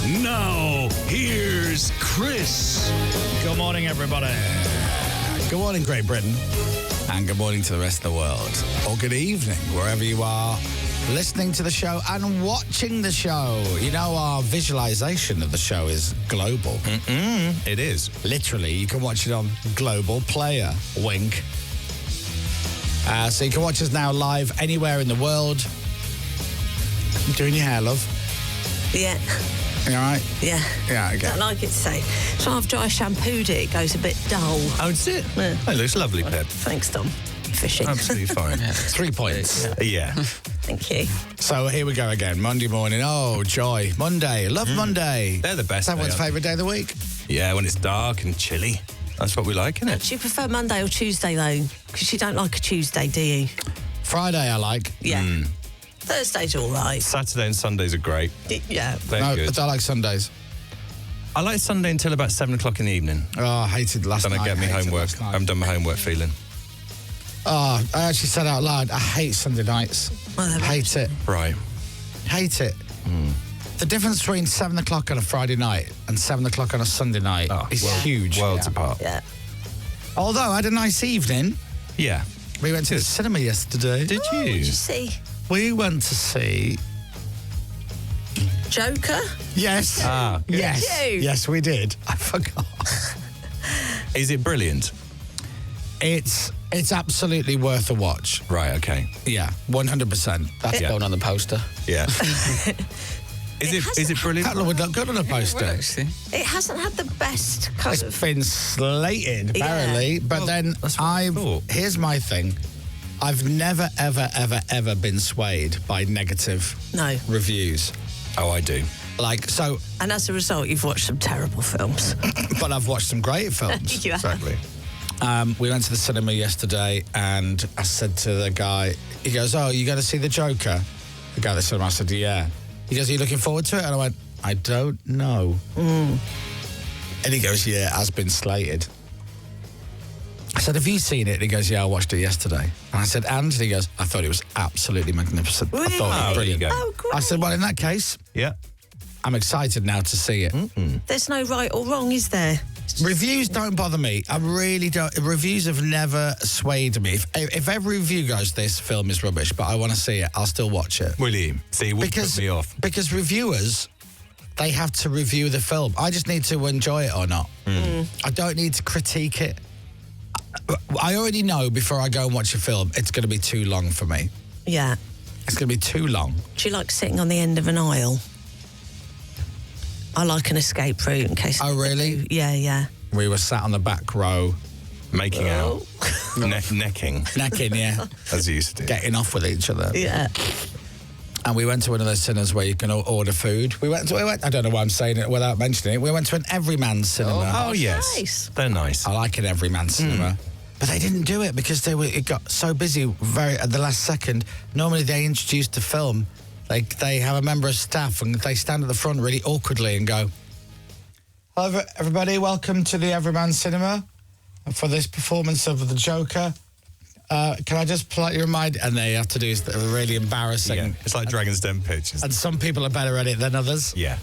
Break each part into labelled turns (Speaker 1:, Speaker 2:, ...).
Speaker 1: Now, here's Chris.
Speaker 2: Good morning, everybody. Good morning, Great Britain. And good morning to the rest of the world. Or good evening, wherever you are listening to the show and watching the show. You know, our visualization of the show is global.
Speaker 3: It is.
Speaker 2: Literally, you can watch it on Global Player. Wink. So you can watch us now live anywhere in the world. You doing your hair, love?
Speaker 4: Yeah.
Speaker 2: You all right?
Speaker 4: Yeah.
Speaker 2: Yeah, okay.
Speaker 4: I like it to say. So after I shampooed it, it goes a bit dull.
Speaker 3: Oh, it's it?
Speaker 4: Yeah.
Speaker 3: Oh, it looks lovely, Pip.
Speaker 4: Thanks, Tom. Fishing.
Speaker 3: Absolutely fine.
Speaker 2: 3 points.
Speaker 3: Yeah.
Speaker 4: Thank you.
Speaker 2: So here we go again. Monday morning. Oh, joy. Monday. Love Monday.
Speaker 3: They're the best.
Speaker 2: Is that one's
Speaker 3: day,
Speaker 2: favourite day of the week?
Speaker 3: Yeah, when it's dark and chilly. That's what we like, isn't it?
Speaker 4: Do you prefer Monday or Tuesday, though? Because you don't like a Tuesday, do you?
Speaker 2: Friday I like.
Speaker 4: Yeah. Thursday's all right.
Speaker 3: Saturday and Sundays are great.
Speaker 4: Yeah.
Speaker 3: They're
Speaker 2: No,
Speaker 3: good.
Speaker 2: but I like Sundays.
Speaker 3: I like Sunday until about 7 o'clock in the evening.
Speaker 2: Oh, I hated last
Speaker 3: Then
Speaker 2: night.
Speaker 3: I get me
Speaker 2: hated
Speaker 3: homework.
Speaker 2: last
Speaker 3: I
Speaker 2: night.
Speaker 3: haven't done my homework feeling.
Speaker 2: Oh, I actually said out loud, I hate Sunday nights.
Speaker 4: Well, they're
Speaker 2: Hate it.
Speaker 3: Right.
Speaker 2: Hate it. The difference between 7 o'clock on a Friday night and 7 o'clock on a Sunday night is huge.
Speaker 3: Worlds apart.
Speaker 4: Yeah.
Speaker 2: Although I had a nice evening.
Speaker 3: Yeah.
Speaker 2: We went to the cinema yesterday.
Speaker 3: Did
Speaker 4: What
Speaker 3: you?
Speaker 4: did you see?
Speaker 2: We went to see...
Speaker 4: Joker?
Speaker 2: Yes.
Speaker 3: Ah, good.
Speaker 2: Yes.
Speaker 4: Did you?
Speaker 2: Yes, we did. I forgot.
Speaker 3: Is it brilliant?
Speaker 2: It's absolutely worth a watch.
Speaker 3: Right, okay.
Speaker 2: Yeah, 100%. That's
Speaker 3: Yeah.
Speaker 2: going on the poster.
Speaker 3: Yeah. Is it brilliant?
Speaker 2: That would look good on a poster.
Speaker 4: It hasn't had the best kind
Speaker 2: It's
Speaker 4: of...
Speaker 2: been slated, apparently. But
Speaker 3: Well,
Speaker 2: then
Speaker 3: that's what I thought.
Speaker 2: here's my thing. I've never, ever, ever, ever been swayed by negative
Speaker 4: No.
Speaker 2: reviews.
Speaker 3: Oh, I do.
Speaker 2: Like, so,
Speaker 4: And as a result, you've watched some terrible films.
Speaker 2: but I've watched some great films.
Speaker 4: You have.
Speaker 3: Exactly.
Speaker 2: We went to the cinema yesterday and I said to the guy, he goes, oh, you going to see The Joker? The guy at the cinema, I said, yeah. He goes, are you looking forward to it? And I went, I don't know. And he goes, yeah, it has been slated. I said, have you seen it? And he goes, yeah, I watched it yesterday. And I said, and he goes, I thought it was absolutely magnificent. I thought it was
Speaker 3: Really?
Speaker 2: brilliant.
Speaker 3: There you go.
Speaker 4: Oh, great.
Speaker 2: I said, well, in that case,
Speaker 3: Yeah.
Speaker 2: I'm excited now to see it.
Speaker 4: There's no right or wrong, is there?
Speaker 2: Reviews don't bother me. I really don't. Reviews have never swayed me. If every review goes, this film is rubbish, but I want to see it, I'll still watch it.
Speaker 3: Will you? See, it would put me off.
Speaker 2: Because reviewers, they have to review the film. I just need to enjoy it or not. I don't need to critique it. I already know before I go and watch a film, it's going to be too long for me.
Speaker 4: Yeah.
Speaker 2: It's going to be too long.
Speaker 4: Do you like sitting on the end of an aisle? I like an escape route in case...
Speaker 2: Oh, really?
Speaker 4: Yeah, yeah.
Speaker 2: We were sat on the back row,
Speaker 3: Making out. Necking,
Speaker 2: necking, yeah,
Speaker 3: as you used to do.
Speaker 2: getting off with each other.
Speaker 4: Yeah.
Speaker 2: And we went to one of those cinemas where you can order food. We went. I don't know why I'm saying it without mentioning it. We went to an everyman cinema.
Speaker 3: Oh, yes.
Speaker 4: Nice.
Speaker 3: They're nice.
Speaker 2: I like an everyman cinema. But they didn't do it because it got so busy at the last second. Normally they introduce the film. They have a member of staff and they stand at the front really awkwardly and go, hello, everybody, welcome to the Everyman Cinema for this performance of The Joker. Can I just politely remind... And they have to do really embarrassing...
Speaker 3: Yeah. It's like Dragon's Den pictures.
Speaker 2: And some people are better at it than others.
Speaker 3: Yeah.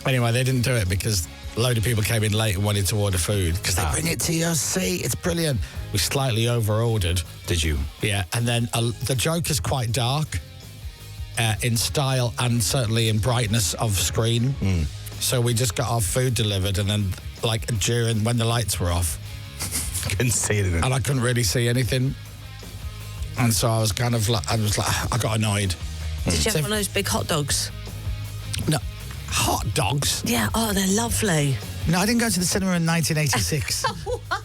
Speaker 2: Anyway, they didn't do it because a load of people came in late and wanted to order food because they bring it to your seat. It's brilliant. We slightly over-ordered.
Speaker 3: Did you?
Speaker 2: Yeah, and then the Joker's quite dark in style and certainly in brightness of screen. So we just got our food delivered and then, when the lights were off,
Speaker 3: Couldn't see anything.
Speaker 2: and I couldn't really see anything. And so I was I got annoyed.
Speaker 4: Did you have one of those big hot dogs?
Speaker 2: No, hot dogs?
Speaker 4: Yeah. Oh, they're lovely.
Speaker 2: No, I didn't go to the cinema in 1986.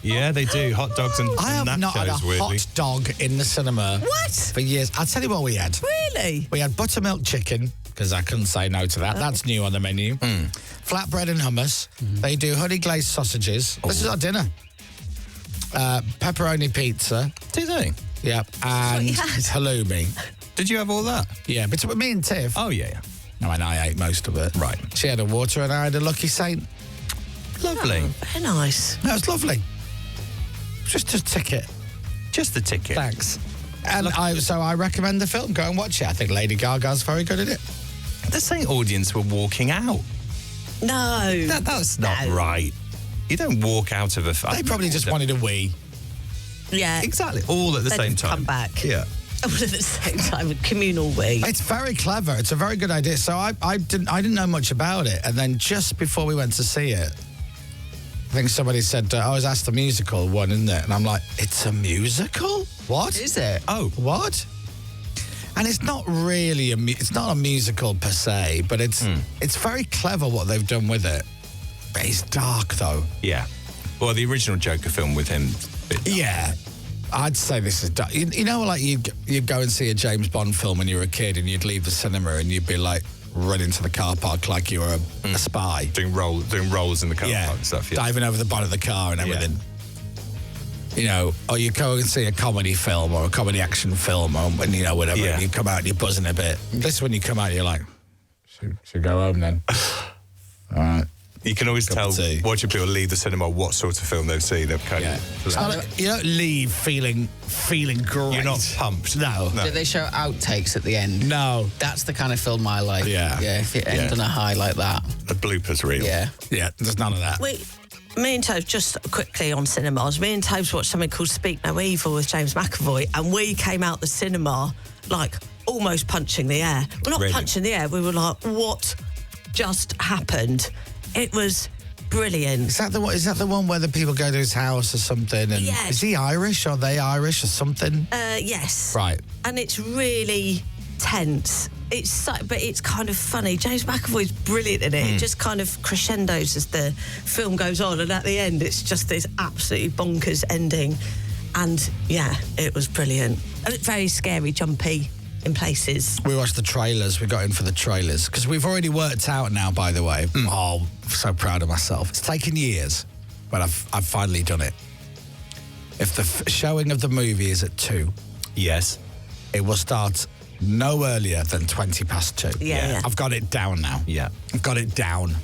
Speaker 3: Yeah, they do. Hot dogs and
Speaker 2: I have not had a
Speaker 3: nachos, weirdly.
Speaker 2: hot dog in the cinema
Speaker 4: What?
Speaker 2: for years. I'll tell you what we had.
Speaker 4: Really?
Speaker 2: We had buttermilk chicken, because I couldn't say no to that. That's new on the menu. Flatbread and hummus. They do honey glazed sausages. This is our dinner. Pepperoni pizza.
Speaker 3: Do they?
Speaker 2: Yeah. And
Speaker 4: you had?
Speaker 2: halloumi.
Speaker 3: Did you have all that?
Speaker 2: Yeah, between me and Tiff.
Speaker 3: Oh, yeah.
Speaker 2: No, and I ate most of it.
Speaker 3: Right.
Speaker 2: She had a water and I had a Lucky Saint.
Speaker 3: Lovely.
Speaker 4: Very nice.
Speaker 2: That was lovely. Just a ticket.
Speaker 3: Just the ticket.
Speaker 2: Thanks. And I recommend the film. Go and watch it. I think Lady Gaga's very good at it.
Speaker 3: They're saying audience were walking out.
Speaker 4: No.
Speaker 3: That's not
Speaker 4: No.
Speaker 3: right. You don't walk out of a...
Speaker 2: They probably just wanted a wee.
Speaker 4: Yeah.
Speaker 3: Exactly. All at the
Speaker 4: Then
Speaker 3: same time.
Speaker 4: come back.
Speaker 3: Yeah.
Speaker 4: All at the same time, a communal wee.
Speaker 2: It's very clever. It's a very good idea. So I didn't know much about it, and then just before we went to see it, I think somebody said, "I was asked the musical one, isn't it?" And I'm like, "It's a musical? What
Speaker 5: Is it?
Speaker 2: Oh, what?" And it's not really it's not a musical per se, but it's very clever what they've done with it. But it's dark though.
Speaker 3: Yeah. Well, the original Joker film with him...
Speaker 2: Yeah. I'd say this is dark. You know, like you'd go and see a James Bond film when you were a kid, and you'd leave the cinema and you'd be like running to the car park like you were a spy.
Speaker 3: Doing rolls in the car park and stuff, yeah.
Speaker 2: Diving over the bonnet of the car and everything. You know, or you go and see a comedy film or a comedy action film or, and, you know, whatever,
Speaker 3: Yeah.
Speaker 2: and you come out and you're buzzing a bit. This is when you come out, you're like, should go home then. All right.
Speaker 3: You can always
Speaker 2: Cup
Speaker 3: tell
Speaker 2: of tea.
Speaker 3: watching people leave the cinema what sort of film they've seen. They've kind of...
Speaker 2: It's not like- you don't leave feeling great.
Speaker 3: You're not pumped.
Speaker 2: No.
Speaker 5: Do they show outtakes at the end?
Speaker 2: No.
Speaker 5: That's the kind of film I like.
Speaker 2: Yeah.
Speaker 5: Yeah, if it ends on a high like that.
Speaker 3: A bloopers reel.
Speaker 5: Yeah.
Speaker 2: Yeah, there's none of that.
Speaker 4: Me and Tobes, just quickly on cinemas, me and Tobes watched something called Speak No Evil with James McAvoy, and we came out the cinema like almost punching the air. Well, not
Speaker 3: Really?
Speaker 4: punching the air, we were like, what just happened? It was brilliant.
Speaker 2: Is that the one where the people go to his house or something? And
Speaker 4: Yeah.
Speaker 2: is he Irish or they Irish or something?
Speaker 4: Yes.
Speaker 2: Right.
Speaker 4: And it's really tense. But it's kind of funny. James McAvoy's brilliant in it. It just kind of crescendos as the film goes on, and at the end, it's just this absolutely bonkers ending. And yeah, it was brilliant. And it's very scary, jumpy in places.
Speaker 2: We watched the trailers. We got in for the trailers because we've already worked out now, by the way. Oh, so proud of myself. It's taken years, but I've finally done it. If the showing of the movie is at 2,
Speaker 3: Yes.
Speaker 2: it will start no earlier than 20 past 2.
Speaker 4: Yeah.
Speaker 2: I've got it down now.
Speaker 3: Yeah.
Speaker 2: I've got it down.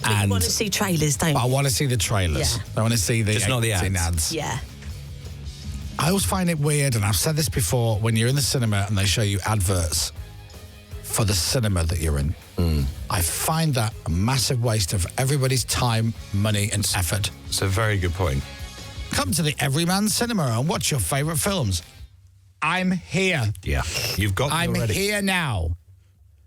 Speaker 4: But you want to see trailers, don't
Speaker 2: I
Speaker 4: you?
Speaker 2: want to see the trailers.
Speaker 4: Yeah.
Speaker 2: I want to see the
Speaker 3: Just not the
Speaker 2: 18
Speaker 3: ads.
Speaker 4: Yeah.
Speaker 2: I always find it weird, and I've said this before, when you're in the cinema and they show you adverts for the cinema that you're in. I find that a massive waste of everybody's time, money, and effort.
Speaker 3: It's a very good point.
Speaker 2: Come to the Everyman Cinema and watch your favourite films. I'm here.
Speaker 3: Yeah. You've got me
Speaker 2: I'm
Speaker 3: already.
Speaker 2: here now.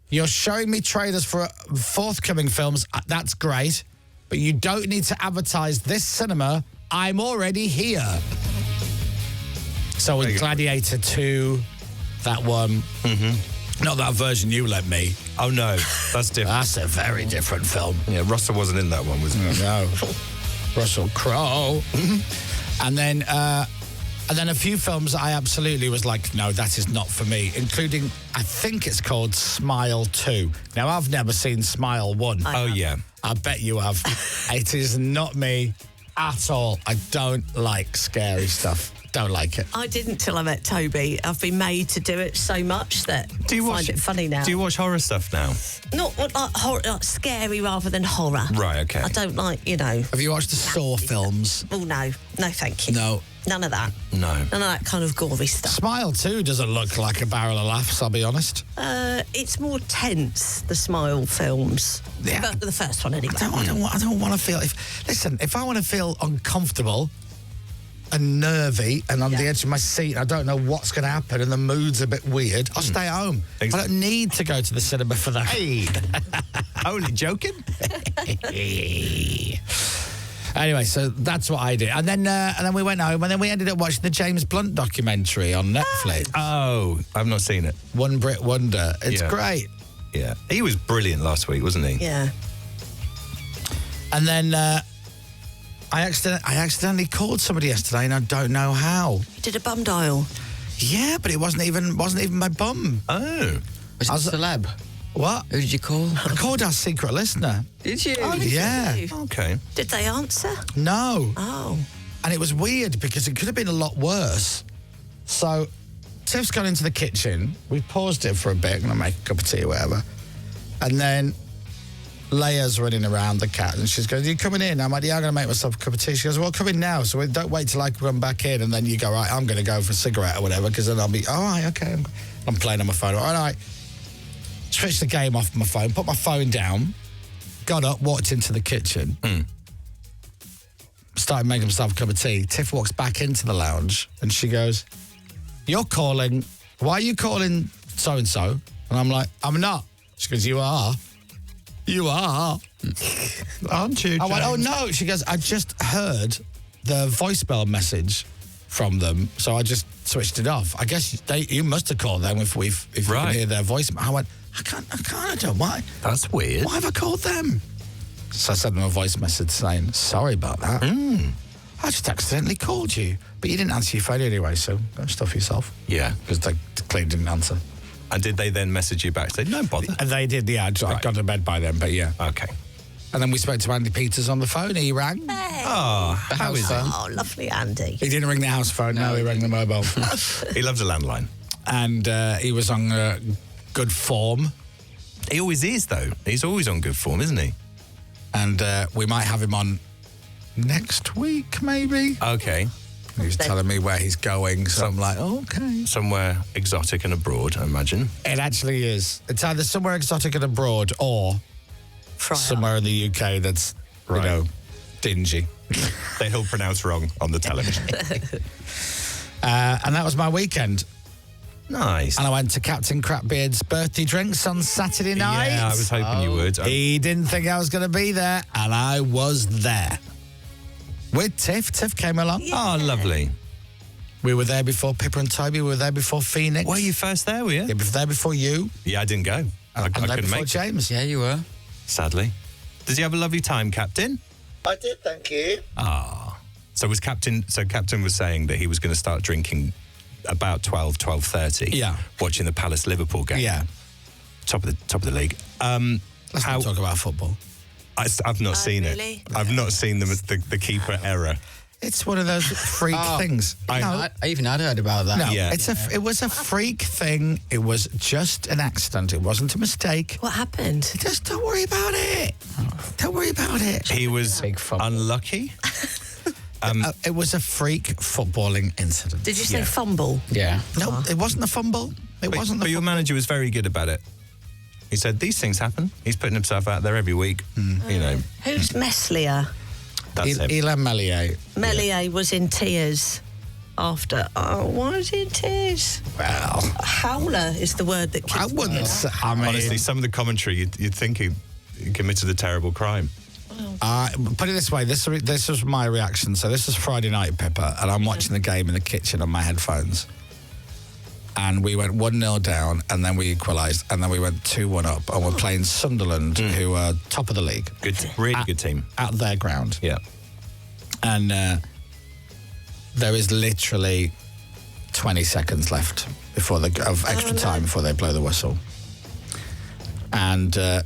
Speaker 2: You're showing me trailers for forthcoming films. That's great. But you don't need to advertise this cinema. I'm already here. So with Gladiator 2, that one. Not that version you lent me.
Speaker 3: Oh, no. That's different.
Speaker 2: That's a very different film.
Speaker 3: Yeah, Russell wasn't in that one, was he?
Speaker 2: No. Russell Crowe. And then a few films I absolutely was like, no, that is not for me, including, I think it's called Smile 2. Now, I've never seen Smile 1.
Speaker 3: Oh, yeah.
Speaker 2: I bet you have. It is not me at all. I don't like scary stuff. Don't like it.
Speaker 4: I didn't till I met Toby. I've been made to do it so much that I find it funny now.
Speaker 3: Do you watch horror stuff now?
Speaker 4: Not like horror, like scary rather than horror.
Speaker 3: Right, okay.
Speaker 4: I don't like,
Speaker 2: Have you watched the Saw films?
Speaker 4: Oh, no, thank you.
Speaker 2: No.
Speaker 4: None of that.
Speaker 3: No.
Speaker 4: None of that kind of gory stuff.
Speaker 2: Smile 2 doesn't look like a barrel of laughs, I'll be honest.
Speaker 4: It's more tense, the Smile films.
Speaker 2: Yeah.
Speaker 4: But the first one, anyway.
Speaker 2: I don't want to feel... If I want to feel uncomfortable and nervy and on the edge of my seat, I don't know what's going to happen and the mood's a bit weird, I'll stay at home. I don't need to go to the cinema for that.
Speaker 3: Hey. Only joking?
Speaker 2: Anyway, so that's what I did. And then we went home and then we ended up watching the James Blunt documentary on Netflix.
Speaker 3: Oh, I've not seen it.
Speaker 2: One Brit Wonder. It's great.
Speaker 3: Yeah. He was brilliant last week, wasn't he?
Speaker 4: Yeah.
Speaker 2: And then I accidentally called somebody yesterday and I don't know how.
Speaker 4: You did a bum dial.
Speaker 2: Yeah, but it wasn't even my bum.
Speaker 3: Oh.
Speaker 5: Was it a celeb?
Speaker 2: What?
Speaker 5: Who did you call?
Speaker 2: I called our secret listener.
Speaker 5: Did you?
Speaker 2: Yeah.
Speaker 3: Okay.
Speaker 4: Did they answer?
Speaker 2: No.
Speaker 4: Oh.
Speaker 2: And it was weird because it could have been a lot worse. So Tiff's gone into the kitchen. We paused it for a bit. I'm going to make a cup of tea or whatever. And then Leia's running around, the cat, and she's going, "Are you coming in?" I'm like, "Yeah, I'm going to make myself a cup of tea." She goes, "Well, come in now. So don't wait till I come back in." And then you go, "Right, I'm going to go for a cigarette or whatever," because then I'll be, "All right, okay." I'm playing on my phone. All right. Switch the game off my phone, put my phone down. got up, walked into the kitchen, started making himself a cup of tea. Tiff walks back into the lounge and she goes, "You're calling. Why are you calling so-and-so?" And I'm like, "I'm not." She goes, "You are. You are."
Speaker 3: Aren't you?
Speaker 2: I went, "Oh, no." She goes, "I just heard the voicemail message from them, so I just switched it off. I guess you must have called them if you can hear their voicemail." I went, I can't, I don't. Why?
Speaker 3: That's weird.
Speaker 2: Why have I called them? So I sent them a voice message saying, "Sorry about that. I just accidentally called you. But you didn't answer your phone anyway, so go stuff yourself."
Speaker 3: Yeah.
Speaker 2: Because they clearly didn't answer.
Speaker 3: And did they then message you back? Say, "No bother."
Speaker 2: And they did, yeah. I got to bed by then, but yeah.
Speaker 3: Okay.
Speaker 2: And then we spoke to Andy Peters on the phone. He rang.
Speaker 3: Oh, how is it?
Speaker 4: Oh, lovely Andy.
Speaker 2: He didn't ring the house phone. No, he rang the mobile.
Speaker 3: He loves a landline.
Speaker 2: And he was on good form.
Speaker 3: He always is, though. He's always on good form, isn't he?
Speaker 2: And we might have him on next week, maybe.
Speaker 3: Okay.
Speaker 2: He was telling me where he's going, so I'm like, okay.
Speaker 3: Somewhere exotic and abroad, I imagine.
Speaker 2: It actually is. It's either somewhere exotic and abroad or somewhere in the UK that's, you know, dingy.
Speaker 3: That he'll pronounce wrong on the television.
Speaker 2: And that was my weekend.
Speaker 3: Nice.
Speaker 2: And I went to Captain Crapbeard's birthday drinks on Saturday night.
Speaker 3: Yeah, I was hoping you would.
Speaker 2: He didn't think I was going to be there, and I was there. With Tiff. Tiff came along.
Speaker 3: Oh, lovely.
Speaker 2: We were there before Pippa and Toby. We were there before Phoenix.
Speaker 3: Were you first there, were you?
Speaker 2: Yeah, we were there before you.
Speaker 3: Yeah, I didn't go. I
Speaker 2: And there
Speaker 3: couldn't
Speaker 2: before
Speaker 3: make it,
Speaker 2: James.
Speaker 5: Yeah, you were.
Speaker 3: sadly. Did you have a lovely time, Captain?
Speaker 2: I did, thank you.
Speaker 3: Ah. So Captain was saying that he was going to start drinking about 12:30.
Speaker 2: Yeah.
Speaker 3: Watching the Palace Liverpool game.
Speaker 2: Yeah.
Speaker 3: Top of the league.
Speaker 2: Let's not talk about football.
Speaker 3: I've not seen
Speaker 4: really?
Speaker 3: it. I've not seen the keeper error.
Speaker 2: It's one of those freak things.
Speaker 5: I even I'd heard about that.
Speaker 2: No,
Speaker 3: Yeah.
Speaker 2: it was a freak thing. It was just an accident. It wasn't a mistake.
Speaker 4: What happened?
Speaker 2: Just don't worry about it. Don't worry about it.
Speaker 3: He was
Speaker 5: Big fumble.
Speaker 3: unlucky.
Speaker 2: It was a freak footballing incident.
Speaker 4: Did you say fumble?
Speaker 5: Yeah.
Speaker 2: No, it wasn't a fumble. It wasn't.
Speaker 3: But your manager was very good about it. He said, these things happen. He's putting himself out there every week. You know,
Speaker 4: Who's Meslier?
Speaker 3: that's him.
Speaker 2: Elan Mellier.
Speaker 4: Melier was in tears after. Oh, why was he in tears?
Speaker 2: Well,
Speaker 4: Howler is the word that
Speaker 2: I
Speaker 4: kids
Speaker 2: wouldn't. I mean,
Speaker 3: Honestly, some of the commentary, you'd think he committed a terrible crime.
Speaker 2: put it this way. This was my reaction. So this was Friday night, Pippa, and I'm watching the game in the kitchen on my headphones. And we went 1-0 down, and then we equalised, and then we went 2-1 up, and we're playing Sunderland, who are top of the league.
Speaker 3: Good, really good team.
Speaker 2: At their ground.
Speaker 3: Yeah.
Speaker 2: And there is literally 20 seconds left of extra time before they blow the whistle. And the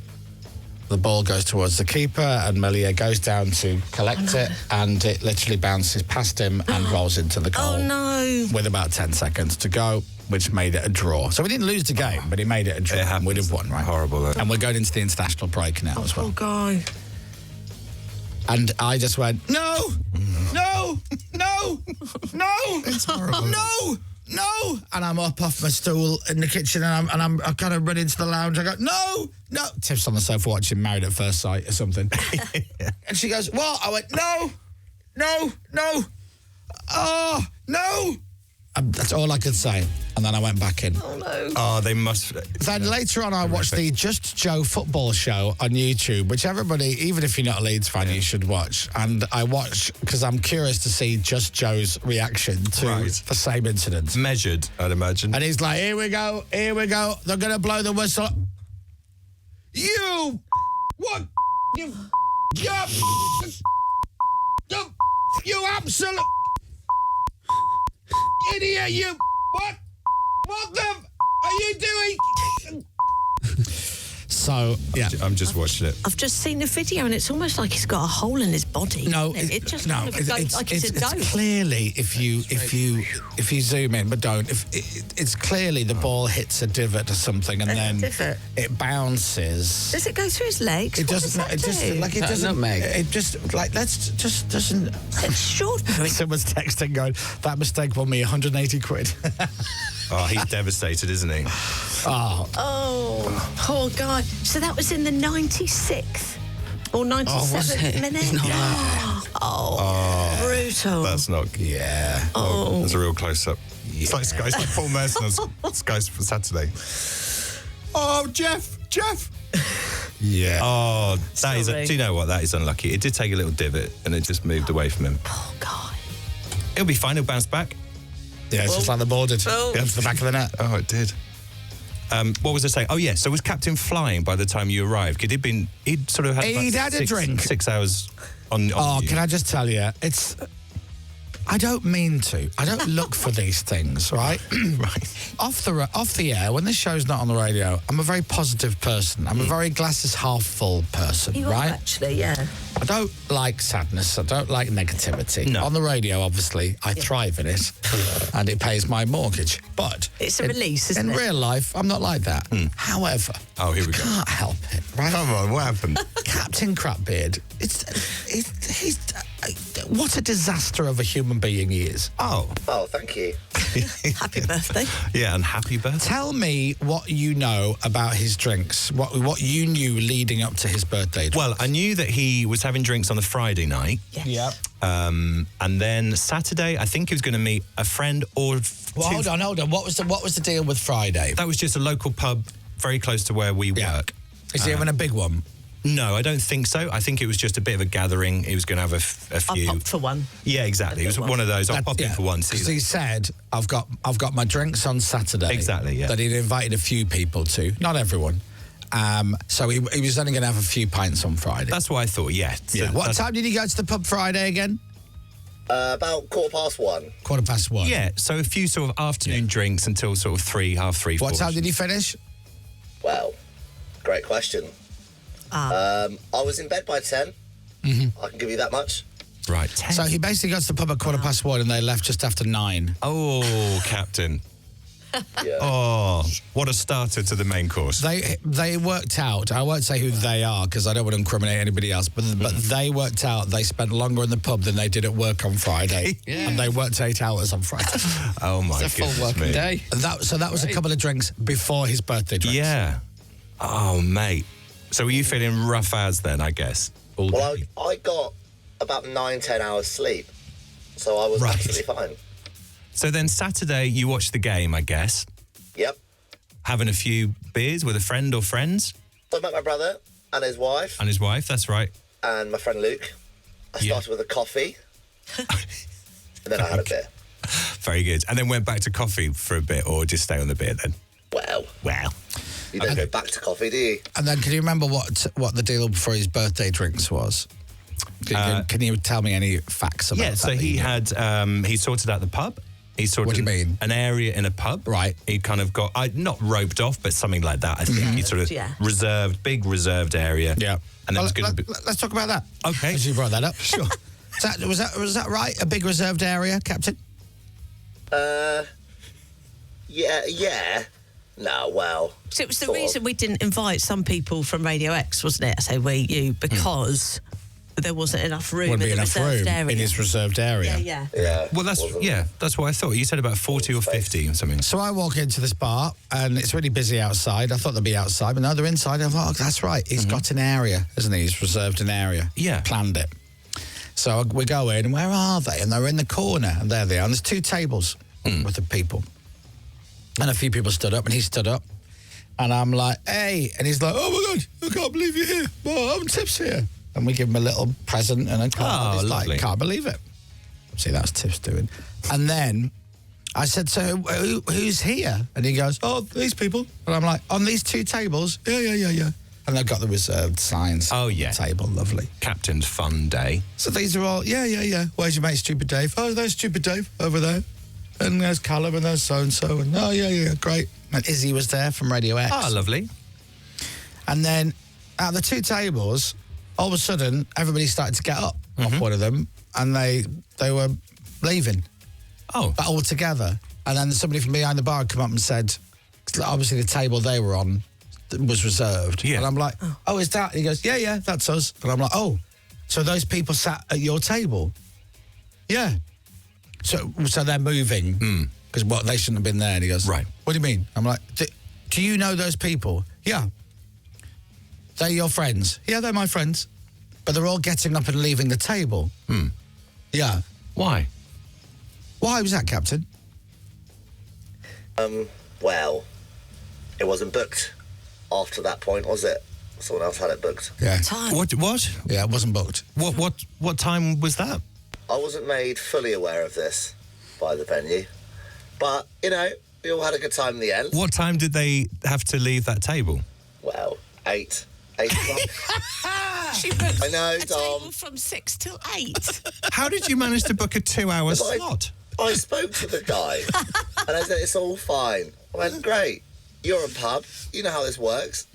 Speaker 2: ball goes towards the keeper, and Melier goes down to collect it, and it literally bounces past him and rolls into the goal.
Speaker 4: Oh, no.
Speaker 2: With about 10 seconds to go, which made it a draw. So we didn't lose the game, but it made it a draw.
Speaker 3: It happens.
Speaker 2: We'd have won, right?
Speaker 3: Horrible, though.
Speaker 2: And we're going into the international break now as well.
Speaker 4: Oh, guy.
Speaker 2: And I just went, no, no, no, no. It's horrible. No. And I'm up off my stool in the kitchen, and I'm kind of running to the lounge. I go, no. Tiff's on the sofa watching Married at First Sight or something. And she goes, what? I went, no. Oh, no. That's all I could say. And then I went back in.
Speaker 4: Oh, no.
Speaker 3: Oh, they must.
Speaker 2: Then later on, I watched the Just Joe football show on YouTube, which everybody, even if you're not a Leeds fan, you should watch. And I watch because I'm curious to see Just Joe's reaction to the same incident.
Speaker 3: Measured, I'd imagine.
Speaker 2: And he's like, here we go. They're going to blow the whistle. You! What? You absolute idiot, you! What the are you doing? So, yeah.
Speaker 3: I'm just watching it.
Speaker 4: I've just seen the video, and it's almost like he's got a hole in his body.
Speaker 2: No,
Speaker 4: it just kind of goes like it's a ghost.
Speaker 2: It's clearly if you zoom in, but don't. It's clearly the ball hits a divot or something, and then
Speaker 4: divot.
Speaker 2: it bounces.
Speaker 4: Does it go through his legs?
Speaker 2: It
Speaker 4: What
Speaker 2: doesn't.
Speaker 4: does that
Speaker 2: It just
Speaker 4: do?
Speaker 2: like it
Speaker 5: That
Speaker 2: doesn't.
Speaker 5: nutmeg.
Speaker 2: It just like just doesn't.
Speaker 4: It's extraordinary.
Speaker 2: Someone's texting going, that mistake won me 180 quid.
Speaker 3: Oh, he's devastated, isn't he?
Speaker 2: Oh,
Speaker 4: Oh, poor guy. So that was in the 96th Or 97th minute? Oh, brutal.
Speaker 3: That's not.
Speaker 2: Yeah.
Speaker 3: Oh, that's a real close up. It's like Paul Merson on Sky's for Saturday. Oh, Jeff.
Speaker 2: Yeah.
Speaker 3: Oh, that is.
Speaker 4: Sorry.
Speaker 3: Do you know what? That is unlucky. It did take a little divot, and it just moved away from him.
Speaker 4: Oh, God.
Speaker 3: It'll be fine. It'll bounce back.
Speaker 2: Yeah, it's just like the ball did.
Speaker 4: Oh.
Speaker 2: Up to the back of the net.
Speaker 3: Oh, it did. What was I saying? Oh, yeah. So was Captain flying by the time you arrived? Because he'd sort of had
Speaker 2: He'd
Speaker 3: about
Speaker 2: had a drink.
Speaker 3: 6 hours on
Speaker 2: Oh,
Speaker 3: you.
Speaker 2: can I just tell you, I don't mean to. I don't look for these things, right?
Speaker 3: Right.
Speaker 2: Off the air, when this show's not on the radio, I'm a very positive person. I'm a very glasses half full person,
Speaker 4: You
Speaker 2: right?
Speaker 4: are actually, yeah.
Speaker 2: I don't like sadness. I don't like negativity.
Speaker 3: No.
Speaker 2: On the radio, obviously, I thrive in it, and it pays my mortgage. But
Speaker 4: It's a release, isn't
Speaker 2: in
Speaker 4: it?
Speaker 2: real life, I'm not like that. However,
Speaker 3: Oh, here we go.
Speaker 2: can't help it, right?
Speaker 3: Come on, what happened?
Speaker 2: Captain Crapbeard, what a disaster of a human being he is.
Speaker 3: Oh,
Speaker 6: Thank you.
Speaker 4: Happy birthday.
Speaker 3: yeah, and happy birthday.
Speaker 2: Tell me what you know about his drinks, what you knew leading up to his birthday drink.
Speaker 3: Well, I knew that he was having drinks on the Friday night.
Speaker 4: Yes.
Speaker 2: Yeah.
Speaker 3: And then Saturday, I think he was going to meet a friend or
Speaker 2: Well,
Speaker 3: two.
Speaker 2: hold on. What was the deal with Friday?
Speaker 3: That was just a local pub very close to where we
Speaker 2: Yeah.
Speaker 3: work.
Speaker 2: Is he having a big one?
Speaker 3: No, I don't think so. I think it was just a bit of a gathering. He was going to have a
Speaker 4: I'll
Speaker 3: few.
Speaker 4: pop for one.
Speaker 3: Yeah, exactly. It was one of those. I'll pop in for one. See
Speaker 2: Because
Speaker 3: that.
Speaker 2: he said, I've got my drinks on Saturday.
Speaker 3: Exactly, yeah.
Speaker 2: That he'd invited a few people to, not everyone. So he was only going to have a few pints on Friday.
Speaker 3: That's what I thought. Yeah. So
Speaker 2: What
Speaker 3: that's-
Speaker 2: time did he go to the pub Friday again?
Speaker 6: About 1:15.
Speaker 2: 1:15.
Speaker 3: Yeah. So a few sort of afternoon drinks until sort of 3, half 3.
Speaker 2: What
Speaker 3: 4.
Speaker 2: time did he finish?
Speaker 6: Well, great question. I was in bed by 10. I can give you that much.
Speaker 3: Right. 10.
Speaker 2: So he basically got to the pub at 1:15 and they left just after 9.
Speaker 3: Oh, Captain.
Speaker 6: Yeah.
Speaker 3: Oh, what a starter to the main course.
Speaker 2: They worked out, I won't say who they are because I don't want to incriminate anybody else, but they worked out they spent longer in the pub than they did at work on Friday.
Speaker 5: Yeah.
Speaker 2: And they worked 8 hours on Friday.
Speaker 3: Oh, my
Speaker 5: It's a full
Speaker 3: goodness
Speaker 5: working
Speaker 3: me.
Speaker 5: day.
Speaker 2: So that was a couple of drinks before his birthday drinks.
Speaker 3: Yeah. Oh, mate. So were you feeling rough as then, I guess? All
Speaker 6: Well,
Speaker 3: day?
Speaker 6: I got about 9-10 hours sleep. So I was
Speaker 3: Right.
Speaker 6: absolutely fine.
Speaker 3: So then Saturday you watched the game, I guess,
Speaker 6: Yep.
Speaker 3: having a few beers with a friend or friends
Speaker 6: So I met my brother and his wife
Speaker 3: and his wife. That's right.
Speaker 6: and my friend Luke. I
Speaker 3: Yeah.
Speaker 6: started with a coffee. And then I had a beer.
Speaker 3: Very good. And then went back to coffee for a bit or just stay on the beer then?
Speaker 6: Well, you don't go back to coffee, do you?
Speaker 2: And then can you remember what the deal before his birthday drinks was? Can you tell me any facts about that?
Speaker 3: Yeah, so
Speaker 2: that
Speaker 3: he
Speaker 2: you know?
Speaker 3: had, he sorted out the pub. He sorted
Speaker 2: What do you mean?
Speaker 3: an area in a pub.
Speaker 2: Right.
Speaker 3: He kind of got, not roped off, but something like that. I think he sort of
Speaker 4: Yeah.
Speaker 3: big reserved area.
Speaker 2: Yeah.
Speaker 3: And
Speaker 2: Well,
Speaker 3: then was going to be...
Speaker 2: let's talk about that.
Speaker 3: Okay.
Speaker 2: As you brought that up. Sure. Was that right? A big reserved area, Captain?
Speaker 6: Yeah. No, well.
Speaker 4: So it was the
Speaker 6: sort of.
Speaker 4: reason we didn't invite some people from Radio X, wasn't it? I say you, because there wasn't enough room
Speaker 2: Wouldn't
Speaker 4: in
Speaker 2: be
Speaker 4: the
Speaker 2: enough
Speaker 4: reserved
Speaker 2: room
Speaker 4: area.
Speaker 2: in his reserved area.
Speaker 4: Yeah.
Speaker 6: Yeah.
Speaker 3: Well, that's what I thought. You said about 40 or 50 or something.
Speaker 2: So I walk into this bar and it's really busy outside. I thought they'd be outside, but no, they're inside. I thought, that's right. He's got an area, isn't he? He's reserved an area.
Speaker 3: Yeah.
Speaker 2: Planned it. So we go in, and where are they? And they're in the corner, and there they are. And there's 2 tables with the people. And a few people stood up, and he stood up. And I'm like, hey. And he's like, oh, my God, I can't believe you're here. Oh, I'm Tips here. And we give him a little present and a card.
Speaker 3: Oh,
Speaker 2: He's
Speaker 3: lovely.
Speaker 2: like, can't believe it. See, that's Tips doing. And then I said, so who's here? And he goes, oh, these people. And I'm like, on these 2 tables? Yeah. And they've got the reserved signs.
Speaker 3: Oh, yeah.
Speaker 2: On the table, lovely.
Speaker 3: Captain's fun day.
Speaker 2: So these are all, yeah. Where's your mate, Stupid Dave? Oh, there's Stupid Dave over there. And there's Callum and there's so-and-so. And oh, yeah, great. And Izzy was there from Radio X.
Speaker 3: Oh, lovely.
Speaker 2: And then at the 2 tables, all of a sudden, everybody started to get up off one of them. And they were leaving.
Speaker 3: Oh.
Speaker 2: But all together. And then somebody from behind the bar had come up and said, obviously the table they were on was reserved.
Speaker 3: Yeah.
Speaker 2: And I'm like, oh, is that? And he goes, yeah, that's us. And I'm like, oh, so those people sat at your table? Yeah. So they're moving because they shouldn't have been there. And he goes,
Speaker 3: Right.
Speaker 2: What do you mean? I'm like, do you know those people? Yeah. They're your friends? Yeah, they're my friends. but they're all getting up and leaving the table. Yeah.
Speaker 3: Why?
Speaker 2: Why was that, Captain?
Speaker 6: Well, it wasn't booked after that point, was it? Someone else had it booked.
Speaker 2: Yeah.
Speaker 4: Time.
Speaker 3: What?
Speaker 2: Yeah, it wasn't booked.
Speaker 3: What time was that?
Speaker 6: I wasn't made fully aware of this by the venue. But, you know, we all had a good time in the end.
Speaker 3: What time did they have to leave that table?
Speaker 6: Well, 8 o'clock.
Speaker 4: She booked
Speaker 6: I know,
Speaker 4: a
Speaker 6: Dom.
Speaker 4: table from 6 till 8.
Speaker 3: How did you manage to book a 2-hour
Speaker 6: But
Speaker 3: slot?
Speaker 6: I spoke to the guy and I said, it's all fine. I went, great. You're a pub. You know how this works.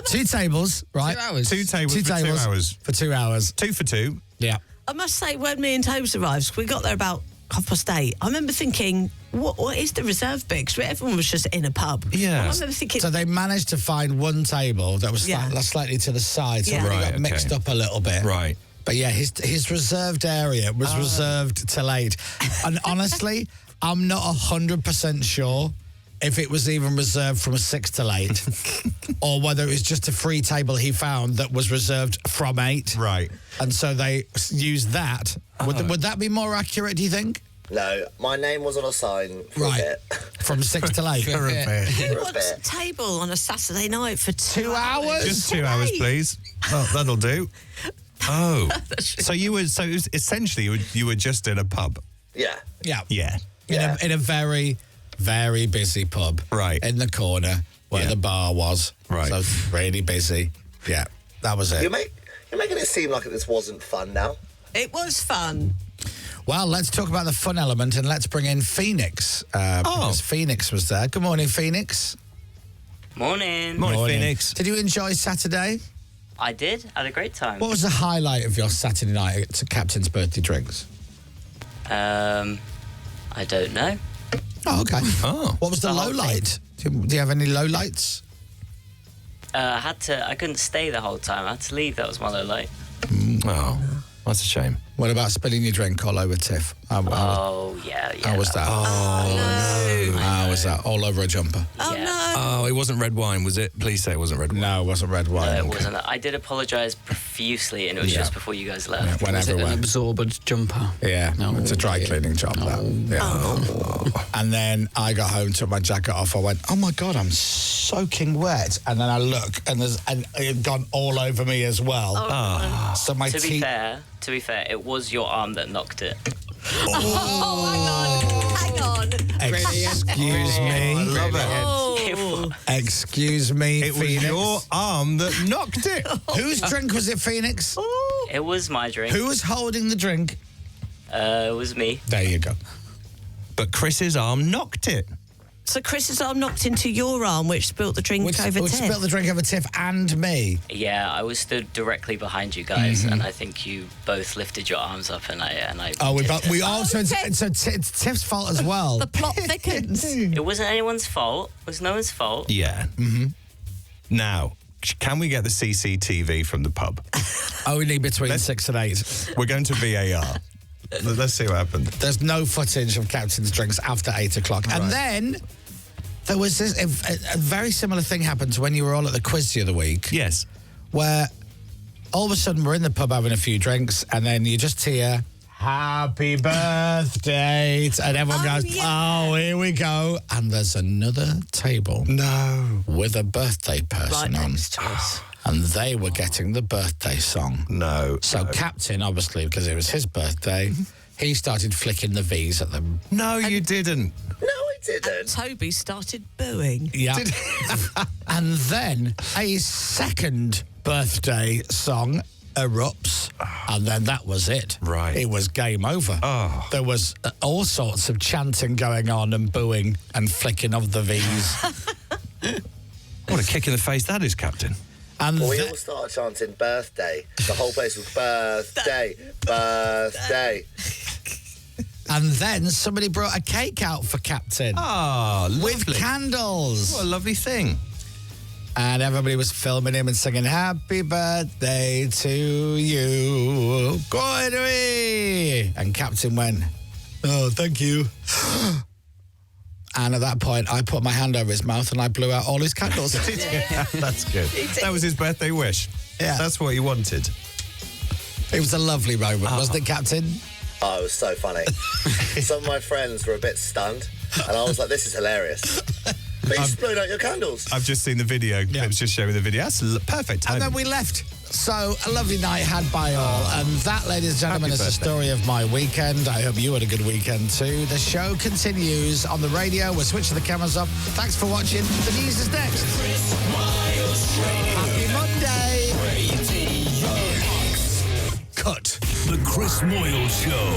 Speaker 2: 2 tables, right?
Speaker 5: 2 hours.
Speaker 3: 2 tables
Speaker 2: Two
Speaker 3: for 2
Speaker 2: tables
Speaker 3: hours.
Speaker 2: for 2 hours.
Speaker 3: 2 for 2.
Speaker 2: Yeah.
Speaker 4: I must say, when me and Tobes arrived, we got there about 8:30. I remember thinking, what is the reserve bit? Because everyone was just in a pub.
Speaker 3: Yeah.
Speaker 4: I remember thinking,
Speaker 2: So they managed to find one table that was
Speaker 4: Yeah.
Speaker 2: slightly to the side, so
Speaker 4: Yeah.
Speaker 2: it
Speaker 3: Right,
Speaker 2: got
Speaker 3: okay.
Speaker 2: mixed up a little bit.
Speaker 3: Right.
Speaker 2: But yeah, his reserved area was reserved till 8. And honestly, I'm not 100% sure if it was even reserved from 6 till 8 or whether it was just a free table he found that was reserved from 8.
Speaker 3: Right.
Speaker 2: And so they used that. Would that be more accurate, do you think?
Speaker 6: No, my name was on a sign for
Speaker 2: Right.
Speaker 6: a bit.
Speaker 2: From 6 till 8?
Speaker 3: For a bit.
Speaker 4: who
Speaker 6: for a
Speaker 4: wants a
Speaker 6: bit.
Speaker 4: table on a Saturday night for 2
Speaker 2: hours?
Speaker 3: Just 2 hours, please. Oh, that'll do. Oh. So it was essentially you were just in a pub.
Speaker 6: Yeah.
Speaker 2: Yeah.
Speaker 3: Yeah.
Speaker 2: In a very, very busy pub.
Speaker 3: Right.
Speaker 2: In the corner where
Speaker 3: Yeah.
Speaker 2: the bar was.
Speaker 3: Right.
Speaker 2: So really busy. Yeah. That was it.
Speaker 6: You're making it seem like this wasn't fun now.
Speaker 4: It was fun.
Speaker 2: Well, let's talk about the fun element and let's bring in Phoenix. Because Phoenix was there. Good morning, Phoenix.
Speaker 7: Morning.
Speaker 3: Morning, Phoenix.
Speaker 2: Did you enjoy Saturday?
Speaker 7: I did. Had a great time.
Speaker 2: What was the highlight of your Saturday night at Captain's birthday drinks?
Speaker 7: I don't know.
Speaker 2: Oh, okay.
Speaker 3: Oh.
Speaker 2: What was the
Speaker 7: The
Speaker 2: low
Speaker 7: whole
Speaker 2: light? Do you have any low lights?
Speaker 7: I couldn't stay the whole time. I had to leave. That was my low light.
Speaker 3: Oh, that's a shame.
Speaker 2: What about spilling your drink all over Tiff? How
Speaker 7: Yeah.
Speaker 2: was that? How was that? All over a jumper?
Speaker 4: Oh,
Speaker 7: Yeah.
Speaker 4: no.
Speaker 3: Oh, it wasn't red wine, was it? Please say it wasn't red wine.
Speaker 2: No, it wasn't red wine.
Speaker 7: No, it
Speaker 2: Okay.
Speaker 7: wasn't. I did apologise profusely, and it was
Speaker 2: Yeah.
Speaker 7: just before you guys left.
Speaker 2: Yeah, went
Speaker 5: Was it an
Speaker 2: everywhere.
Speaker 5: absorbent jumper?
Speaker 2: Yeah,
Speaker 5: No.
Speaker 2: it's a dry cleaning job. That. Yeah. And then I got home, took my jacket off. I went, oh my God, I'm soaking wet. And then I look, and it had gone all over me as well. So my
Speaker 7: To be
Speaker 2: teeth.
Speaker 7: fair, it was your arm that knocked it.
Speaker 4: Oh, hang on.
Speaker 2: Excuse me.
Speaker 3: Love it.
Speaker 4: Oh.
Speaker 2: Excuse me,
Speaker 3: It was
Speaker 2: Phoenix.
Speaker 3: your arm that knocked it.
Speaker 2: Whose drink was it, Phoenix?
Speaker 7: It was my drink.
Speaker 2: Who was holding the drink?
Speaker 7: It was me.
Speaker 2: There you go.
Speaker 3: But Chris's arm knocked it.
Speaker 4: So Chris's arm knocked into your arm, which spilt the drink
Speaker 2: Which
Speaker 4: over Tiff.
Speaker 2: spilled the drink over Tiff and me.
Speaker 7: Yeah, I was stood directly behind you guys,
Speaker 2: Mm-hmm.
Speaker 7: and I think you both lifted your arms up, and I.
Speaker 2: Oh, we
Speaker 7: tipped it.
Speaker 2: also so it's Tiff's fault as well.
Speaker 4: The plot thickens.
Speaker 7: It wasn't anyone's fault. It was no one's fault.
Speaker 3: Yeah. Mm-hmm. Now, can we get the CCTV from the pub?
Speaker 2: Only between 6 and 8.
Speaker 3: We're going to VAR. Let's see what happens.
Speaker 2: There's no footage of Captain's drinks after 8 o'clock. And
Speaker 3: Right.
Speaker 2: then there was a very similar thing happened to when you were all at the quiz the other week,
Speaker 3: Yes.
Speaker 2: where all of a sudden we're in the pub having a few drinks, and then you just hear, happy birthday. And everyone
Speaker 4: Oh,
Speaker 2: goes,
Speaker 4: yeah.
Speaker 2: oh, here we go. And there's another table
Speaker 3: No.
Speaker 2: with a birthday
Speaker 4: Right
Speaker 2: person on.
Speaker 4: next to us.
Speaker 2: And they were getting the birthday song.
Speaker 3: No.
Speaker 2: So Captain, obviously, because it was his birthday, he started flicking the V's at them.
Speaker 3: No, you didn't.
Speaker 6: No, I didn't.
Speaker 4: Toby started booing.
Speaker 2: Yeah. And then a second birthday song erupts, and then that was it.
Speaker 3: Right.
Speaker 2: It was game over.
Speaker 3: Oh.
Speaker 2: There was all sorts of chanting going on and booing and flicking of the V's.
Speaker 3: What a kick in the face that is, Captain.
Speaker 2: And
Speaker 6: Well, we
Speaker 2: th-
Speaker 6: all started chanting birthday. The whole place was birthday, birthday.
Speaker 2: and then somebody brought a cake out for Captain
Speaker 3: Ah,
Speaker 2: with candles.
Speaker 3: What a lovely thing.
Speaker 2: And everybody was filming him and singing, happy birthday to you. Go away. And Captain went, oh, thank you. and at that point, I put my hand over his mouth and I blew out all his candles.
Speaker 3: That's good. That was his birthday wish.
Speaker 2: Yeah.
Speaker 3: That's what he wanted.
Speaker 2: It was a lovely moment, wasn't it, Captain?
Speaker 6: Oh, it was so funny. Some of my friends were a bit stunned, and I was like, this is hilarious. But you just blew out your candles.
Speaker 3: I've just seen the video. It was just showing the video. That's perfect.
Speaker 2: And then we left. So, a lovely night had by all. And that, ladies and gentlemen, is the story of my weekend. I hope you had a good weekend too. The show continues on the radio. We're switching the cameras off. Thanks for watching. The news is next. Happy Monday. Cut.
Speaker 1: The Chris Moyles Show.